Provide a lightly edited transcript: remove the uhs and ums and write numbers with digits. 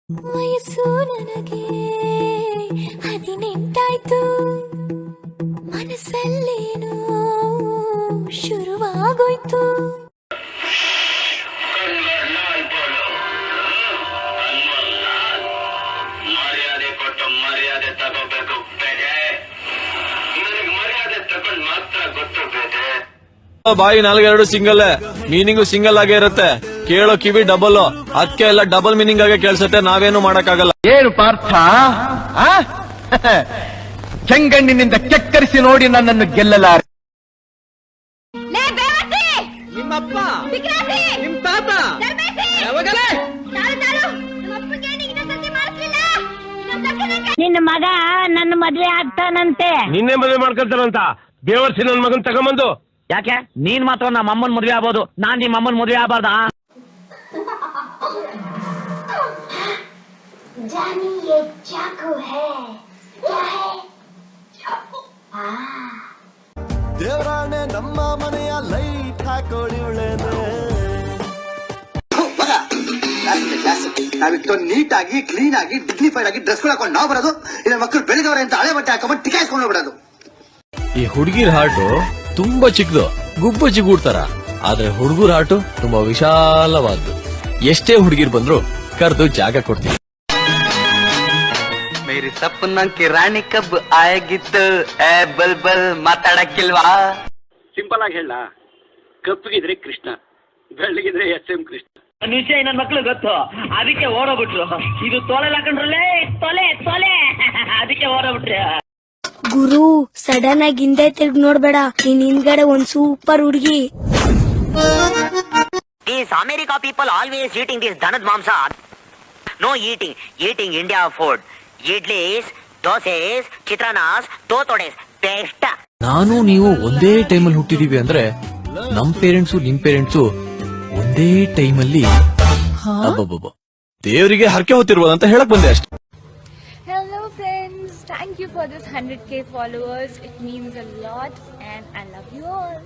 ವಯಸ್ಸು ನನಗೆ 18 ಮನಸ್ಸಲ್ಲೇನೋ ಶುರುವಾಗೋಯ್ತು. ಮರ್ಯಾದೆ ಕೊಟ್ಟು ಮರ್ಯಾದೆ ತಗೋಬೇಕು ಬೇಟೆ. ನನಗೆ ಮರ್ಯಾದೆ ತಗೊಂಡು ಮಾತ್ರ ಗೊತ್ತು ಬೇಟೆ. ಬಾಯಿ ನಾಲ್ಗೆರಡು ಸಿಂಗಲ್ ಮೀನಿಂಗು ಸಿಂಗಲ್ ಆಗೇ ಇರುತ್ತೆ. ಕೇಳೋ ಕಿವಿ ಡಬಲ್, ಅದಕ್ಕೆ ಎಲ್ಲ ಡಬಲ್ ಮೀನಿಂಗ್ ಆಗಿ ಕೇಳಿಸುತ್ತೆ. ನಾವೇನು ಮಾಡಕ್ಕಾಗಲ್ಲ. ಏನು ಪಾರ್ಥ, ಕೆಂಗಣ್ಣಿನಿಂದ ಕೆಕ್ಕರಿಸಿ ನೋಡಿ ನನ್ನನ್ನು ಗೆಲ್ಲಲಾರೆ. ನಿಮ್ಮಪ್ಪ ನಿಮ್ ತಾತ ನಿನ್ನ ಮಗ ನನ್ನ ಮದ್ವೆ ಆಗ್ತಾನಂತೆ. ನಿನ್ನೆ ಮದುವೆ ಮಾಡ್ಕೊಳ್ತಾರಂತ ಬೇವರ್ಸಿ ನನ್ ಮಗನ್ ತಗೊಂಬಂದು. ಯಾಕೆ ನೀನ್ ಮಾತ್ರ ನಮ್ಮ ಅಮ್ಮನ್ ಮದ್ವೆ ಆಗ್ಬೋದು, ನಾನ್ ನಿಮ್ಮ ಅಮ್ಮನ್ ಮದ್ವೆ ಆಗ್ಬಾರ್ದಾ? जानी ये चाकू है क्या है? ದೇವರಾಣೆ ನಮ್ಮ ಮನೆಯ ಲೈಟ್ ಹಾಕೊಳ್ಳಿವಳೇನೆ. ನಾವಿಷ್ಟೊಂದು ನೀಟಾಗಿ ಕ್ಲೀನ್ ಆಗಿ ಡಿಗ್ನಿಫೈಡ್ ಆಗಿ ಡ್ರೆಸ್ ಹಾಕೊಂಡು ನಾವು ಬರೋದು, ಇಲ್ಲ ಮಕ್ಕಳು ಬೆಳೆದವರೆ ಅಂತ ಹಳೆ ಬಟ್ಟೆ ಹಾಕೊಂಡ್ ಟಿಕಾಯಿಸ್ಕೊಂಡು ಬಿಡೋದು. ಈ ಹುಡುಗಿರ್ ಹಾರ್ಟು ತುಂಬಾ ಚಿಕ್ಕದು, ಗುಬ್ಬ ಚಿಗುಡ್ತಾರ. ಆದ್ರೆ ಹುಡುಗರ ಹಾರ್ಟು ತುಂಬಾ ವಿಶಾಲವಾದ್ದು. ಎಷ್ಟೇ ಹುಡುಗಿರ್ ಬಂದ್ರು ಕರೆದು ಜಾಗ ಕೊಡ್ತೀವಿ. ಮೇರಿ ಸಪ್ಪನ ಕಿರಾಣಿ ಕಬ್ ಆಯಗಿತ್ತು ಬಲ್ ಬಲ್ ಮಾತಾಡಕ್ಕಿಲ್ವಾ? ಸಿಂಪಲ್ ಆಗಿ ಹೇಳ, ಕಪ್ಪಗಿದ್ರೆ ಕೃಷ್ಣ, ಬೆಳ್ಳಗಿದ್ರೆ SM ಕೃಷ್ಣ. ವಿಷಯ ನನ್ನ ಮಕ್ಳು ಗೊತ್ತು, ಅದಕ್ಕೆ ಓಡೋಗ್ಬಿಟ್ರು. ಇದು ತೊಲೆ ಹಾಕೊಂಡ್ರಲ್ಲೇ ತೊಲೆ ತೊಲೆ, ಅದಕ್ಕೆ ಓಡೋಗ್ಬಿಟ್ರಿ. ಗುರು ಸಡನ್ ಆಗಿ ಹಿಂದೆ ತಿರ್ಗಿ ನೋಡ್ಬೇಡ, ನೀನ್ ಹಿಂದ್ಗಡೆ ಒಂದ್ ಸೂಪರ್ ಹುಡುಗಿ. These America people always eating this danad mamsa. No eating India food. Idlis, doses, chitranas, totodes. Best. ನಾನು ನೀವು ಒಂದೇ ಟೈಮಲ್ಲಿ ಹುಟ್ಟಿದೀವಿ ಅಂದ್ರೆ ನಮ್ ಪೇರೆಂಟ್ಸು ನಿಮ್ ಪೇರೆಂಟ್ಸು ಒಂದೇ ಟೈಮಲ್ಲಿ ದೇವರಿಗೆ ಹರಕೆ ಹೊತ್ತಿರ್ಬೋದು ಅಂತ ಹೇಳಕ್ ಬಂದೆ ಅಷ್ಟೇ. Hello friends, thank you for this 100K followers. It means a lot and I love you all.